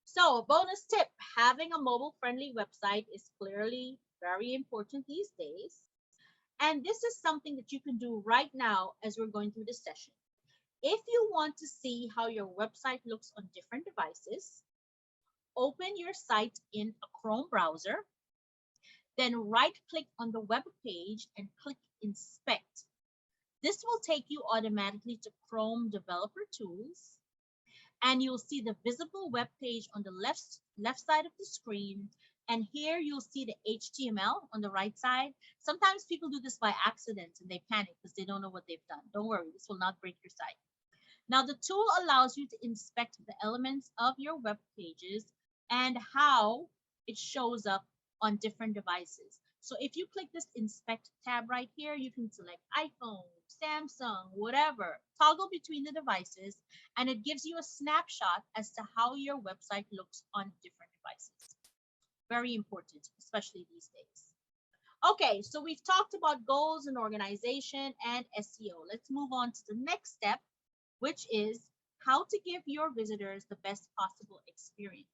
B: So a bonus tip, having a mobile-friendly website is clearly very important these days. And this is something that you can do right now as we're going through this session. If you want to see how your website looks on different devices, open your site in a Chrome browser, then right-click on the web page and click Inspect. This will take you automatically to Chrome Developer Tools, and you'll see the visible web page on the left side of the screen. And here you'll see the HTML on the right side. Sometimes people do this by accident and they panic because they don't know what they've done. Don't worry, this will not break your site. Now the tool allows you to inspect the elements of your web pages and how it shows up on different devices. So if you click this Inspect tab right here, you can select iPhone, Samsung, whatever, toggle between the devices, and it gives you a snapshot as to how your website looks on different devices. Very important, especially these days. Okay, so we've talked about goals and organization and SEO. Let's move on to the next step, which is how to give your visitors the best possible experience.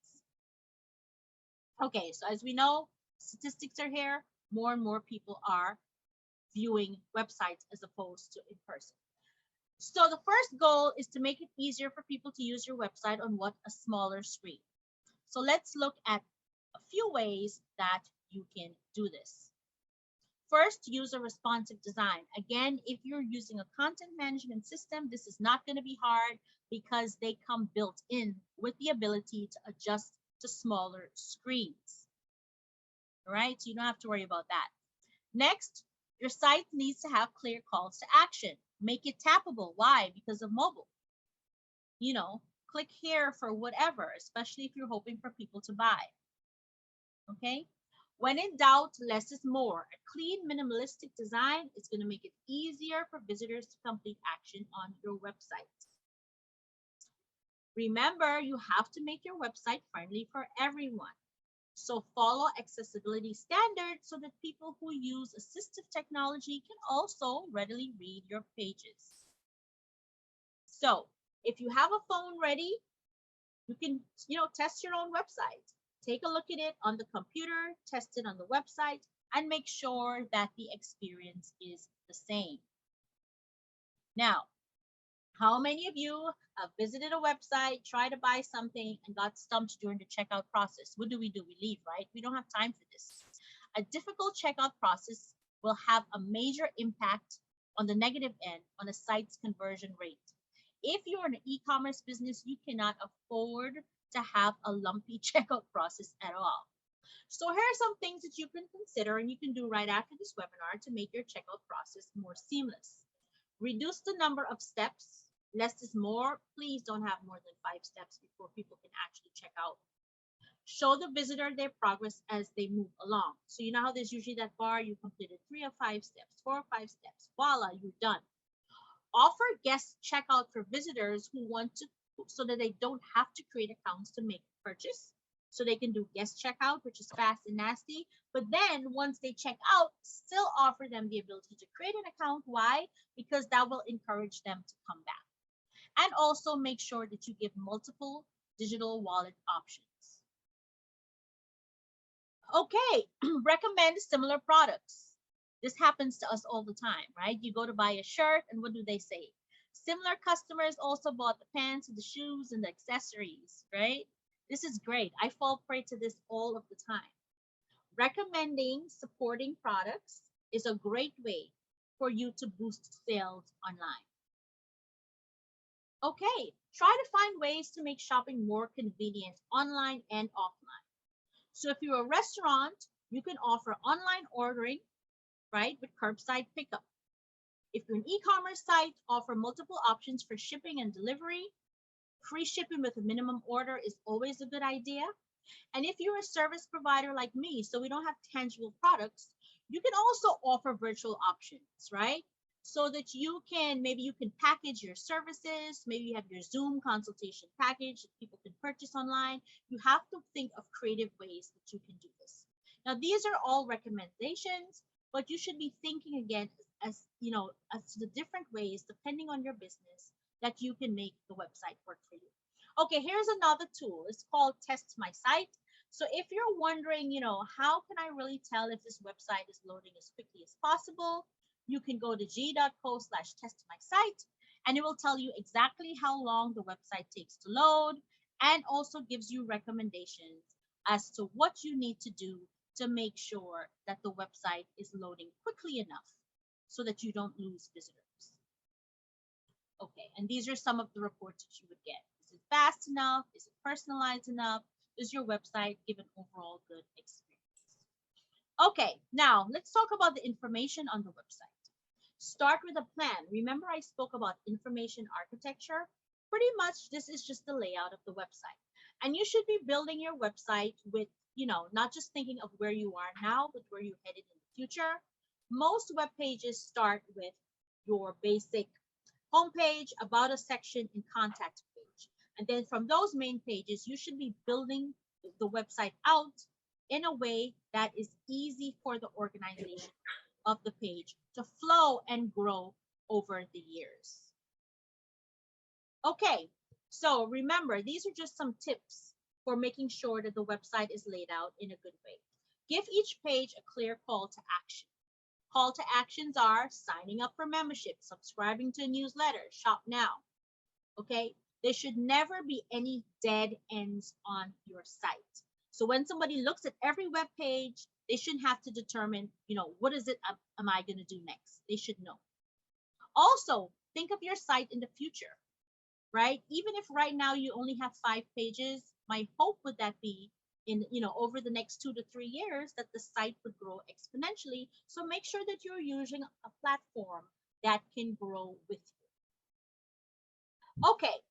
B: Okay, so as we know, statistics are here. More and more people are viewing websites as opposed to in person. So the first goal is to make it easier for people to use your website on a smaller screen. So let's look at a few ways that you can do this. First, use a responsive design. Again, if you're using a content management system, this is not going to be hard because they come built in with the ability to adjust to smaller screens. All right, so you don't have to worry about that. Next, your site needs to have clear calls to action. Make it tappable. Why? Because of mobile. You know, click here for whatever, especially if you're hoping for people to buy. Okay? When in doubt, less is more. A clean, minimalistic design is going to make it easier for visitors to complete action on your website. Remember, you have to make your website friendly for everyone. So follow accessibility standards so that people who use assistive technology can also readily read your pages. So if you have a phone ready, you can, test your own website. Take a look at it on the computer, test it on the website, and make sure that the experience is the same. Now, how many of you have visited a website, tried to buy something, and got stumped during the checkout process? What do? We leave, right? We don't have time for this. A difficult checkout process will have a major impact on the negative end on a site's conversion rate. If you're in an e-commerce business, you cannot afford to have a lumpy checkout process at all. So here are some things that you can consider and you can do right after this webinar to make your checkout process more seamless. Reduce the number of steps. Less is more. Please don't have more than 5 steps before people can actually check out. Show the visitor their progress as they move along. So you know how there's usually that bar, you completed 3 of 5 steps, 4 or 5 steps. Voila, you're done. Offer guest checkout for visitors who want to, so that they don't have to create accounts to make a purchase. So they can do guest checkout, which is fast and nasty. But then once they check out, still offer them the ability to create an account. Why? Because that will encourage them to come back. And also make sure that you give multiple digital wallet options. Okay, recommend similar products. This happens to us all the time, right? You go to buy a shirt and what do they say? Similar customers also bought the pants and the shoes and the accessories, right? This is great. I fall prey to this all of the time. Recommending supporting products is a great way for you to boost sales online. Okay, try to find ways to make shopping more convenient online and offline. So if you're a restaurant, you can offer online ordering, right, with curbside pickup. If you're an e-commerce site, offer multiple options for shipping and delivery. Free shipping with a minimum order is always a good idea. And if you're a service provider like me, so we don't have tangible products, you can also offer virtual options, right? So that you can, maybe you can package your services, maybe you have your Zoom consultation package that people can purchase online. You have to think of creative ways that you can do this. Now, these are all recommendations, but you should be thinking again as you know, as to the different ways, depending on your business, that you can make the website work for you. Okay, here's another tool. It's called Test My Site. So if you're wondering, how can I really tell if this website is loading as quickly as possible, you can go to g.co/testmysite, and it will tell you exactly how long the website takes to load, and also gives you recommendations as to what you need to do to make sure that the website is loading quickly enough so that you don't lose visitors. Okay, and these are some of the reports that you would get. Is it fast enough? Is it personalized enough? Does your website give an overall good experience? Okay, now let's talk about the information on the website. Start with a plan. Remember, I spoke about information architecture. Pretty much, this is just the layout of the website. And you should be building your website with, not just thinking of where you are now, but where you're headed in the future. Most web pages start with your basic homepage, about a section, and contact page. And then from those main pages, you should be building the website out in a way that is easy for the organization of the page to flow and grow over the years. Okay, so remember, these are just some tips for making sure that the website is laid out in a good way. Give each page a clear call to action. Call to actions are signing up for membership, subscribing to a newsletter, shop now. Okay, there should never be any dead ends on your site. So when somebody looks at every web page, they shouldn't have to determine, what is it am I going to do next? They should know. Also, think of your site in the future, right? Even if right now you only have 5 pages, my hope would that be in, over the next 2 to 3 years that the site would grow exponentially. So make sure that you're using a platform that can grow with you. Okay.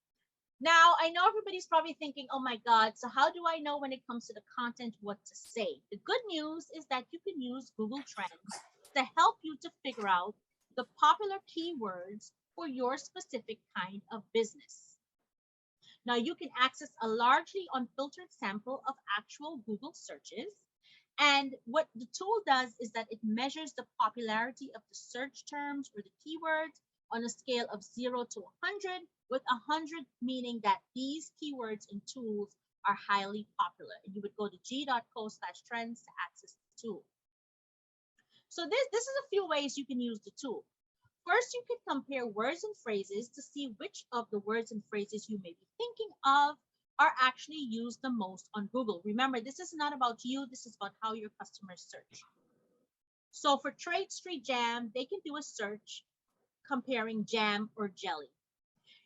B: Now, I know everybody's probably thinking, oh my God, so how do I know when it comes to the content what to say? The good news is that you can use Google Trends to help you to figure out the popular keywords for your specific kind of business. Now, you can access a largely unfiltered sample of actual Google searches. And what the tool does is that it measures the popularity of the search terms or the keywords on a scale of 0 to 100, with 100 meaning that these keywords and tools are highly popular. And you would go to g.co/trends to access the tool. So this is a few ways you can use the tool. First, you can compare words and phrases to see which of the words and phrases you may be thinking of are actually used the most on Google. Remember, this is not about you, this is about how your customers search. So for Trade Street Jam, they can do a search comparing jam or jelly.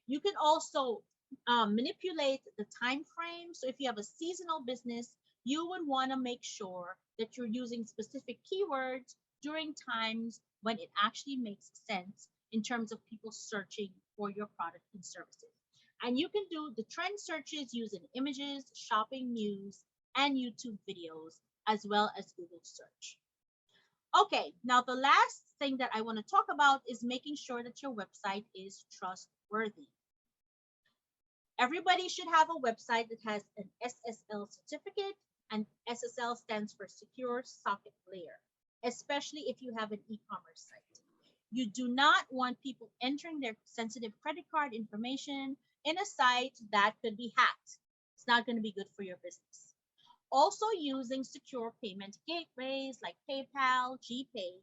B: You can also manipulate the time frame. So if you have a seasonal business, you would want to make sure that you're using specific keywords during times when it actually makes sense in terms of people searching for your product and services. And you can do the trend searches using images, shopping news, and YouTube videos, as well as Google search. Okay, now the last thing that I want to talk about is making sure that your website is trustworthy. Everybody should have a website that has an SSL certificate, and SSL stands for Secure Socket Layer, especially if you have an e-commerce site. You do not want people entering their sensitive credit card information in a site that could be hacked. It's not going to be good for your business. Also using secure payment gateways like PayPal, GPay,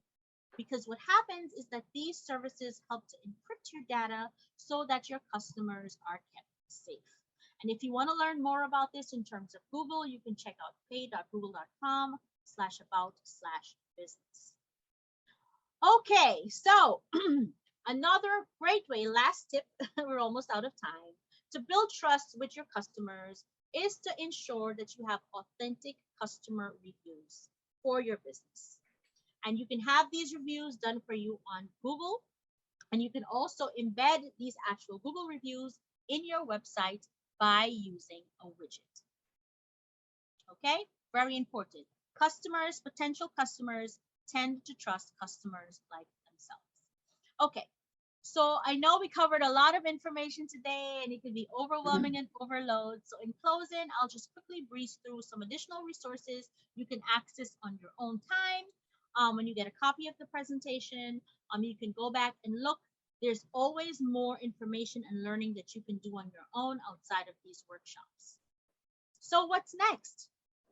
B: because what happens is that these services help to encrypt your data so that your customers are kept safe. And if you want to learn more about this in terms of Google, you can check out pay.google.com/about/business. Okay, so another great way, last tip, we're almost out of time, to build trust with your customers is to ensure that you have authentic customer reviews for your business. And you can have these reviews done for you on Google. And you can also embed these actual Google reviews in your website by using a widget. Okay, very important. Customers, potential customers tend to trust customers like themselves. Okay, so I know we covered a lot of information today and it can be overwhelming and overload. So in closing, I'll just quickly breeze through some additional resources you can access on your own time. When you get a copy of the presentation, you can go back and look. There's always more information and learning that you can do on your own outside of these workshops. So what's next?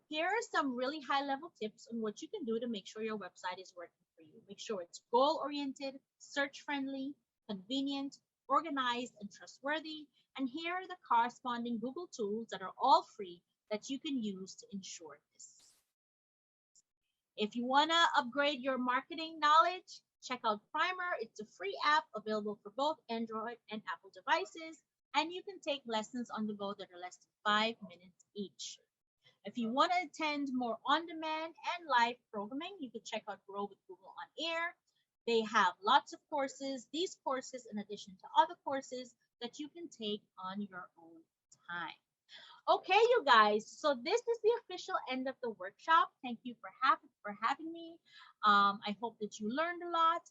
B: Here are some really high level tips on what you can do to make sure your website is working for you. Make sure it's goal oriented, search friendly, convenient, organized, and trustworthy. And here are the corresponding Google tools that are all free that you can use to ensure this. If you want to upgrade your marketing knowledge, check out Primer. It's a free app available for both Android and Apple devices, and you can take lessons on the go that are less than 5 minutes each. If you want to attend more on-demand and live programming, you can check out Grow with Google on Air. They have lots of courses, these courses in addition to other courses that you can take on your own time. Okay, you guys, so this is the official end of the workshop. Thank you for having me. I hope that you learned a lot.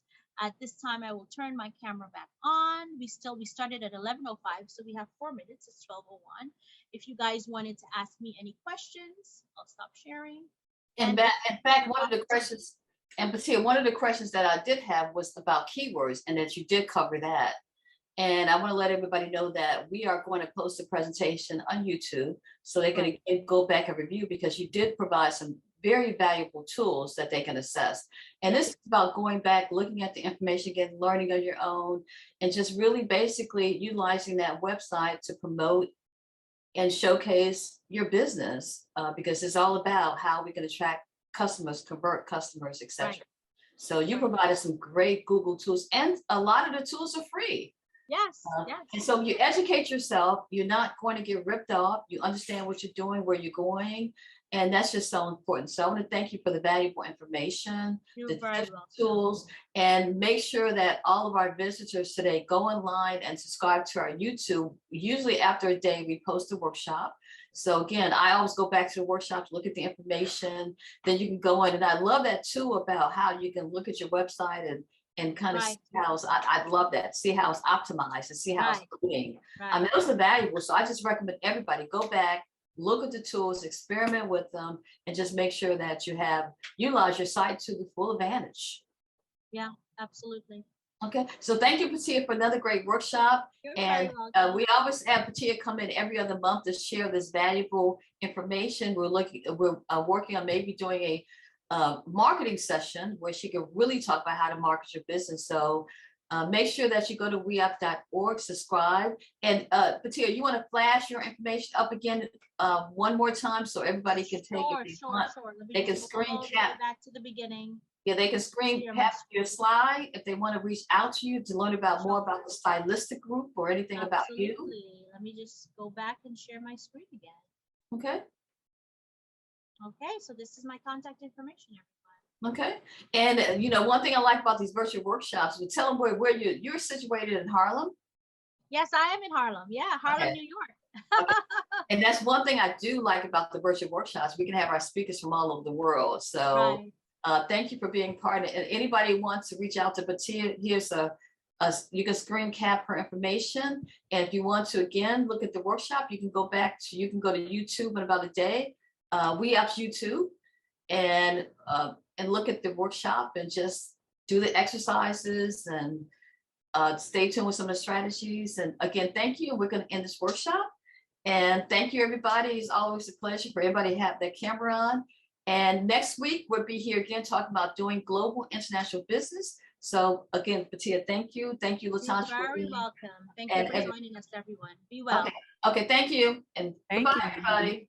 B: At this time, I will turn my camera back on. We started at 11:05, so we have 4 minutes. It's 12:01. If you guys wanted to ask me any questions, I'll stop sharing.
A: In fact, one of the questions, and Petia, one of the questions that I did have was about keywords, and that you did cover that. And I want to let everybody know that we are going to post a presentation on YouTube so they can again go back and review, because you did provide some very valuable tools that they can assess. And this is about going back, looking at the information, again, learning on your own, and just really basically utilizing that website to promote and showcase your business, because it's all about how we can attract customers, convert customers, etc.
B: Right.
A: So you provided some great Google tools, and a lot of the tools are free.
B: Yes, yes.
A: And so you educate yourself, you're not going to get ripped off, you understand what you're doing, where you're going, and that's just so important. So I want to thank you for the valuable information, the tools, and make sure that all of our visitors today go online and subscribe to our YouTube. Usually after a day, we post a workshop. So again, I always go back to the workshops, look at the information, then you can go in. And I love that too, about how you can look at your website and kind of see how I love that, see how it's optimized and see how it's doing. I mean, those are valuable. So I just recommend everybody go back, look at the tools, experiment with them, and just make sure that you utilize your site to the full advantage.
B: Yeah, absolutely.
A: Okay, so thank you, Petia, for another great workshop.
B: You're
A: and we always have Petia come in every other month to share this valuable information. We're working on maybe doing a marketing session where she can really talk about how to market your business. So make sure that you go to weup.org, subscribe. And Petia, you want to flash your information up again one more time so everybody can take it.
B: Sure.
A: They can screen cap
B: back to the beginning.
A: Yeah, they can screen cap your slide if they want to reach out to you to learn about more about the stylistic group or anything about you.
B: Let me just go back and share my screen again.
A: Okay.
B: Okay, so this is my contact information, everyone.
A: Okay, and one thing I like about these virtual workshops, we tell them where you're situated in Harlem.
B: Yes, I am in Harlem. Yeah, Harlem, New York.
A: Okay. And that's one thing I do like about the virtual workshops. We can have our speakers from all over the world. So thank you for being part of it. And anybody wants to reach out to Petia, here's you can screen cap her information. And if you want to, again, look at the workshop, you can go to YouTube in about a day. We up YouTube and look at the workshop and just do the exercises and stay tuned with some of the strategies. And again, thank you. We're going to end this workshop. And thank you, everybody. It's always a pleasure for everybody to have their camera on. And next week, we'll be here again talking about doing global international business. So again, Petia, thank you. Thank you, LaTonya.
B: You're very welcome. Thank you for joining us, everyone. Be well.
A: Okay, thank you. And goodbye, everybody.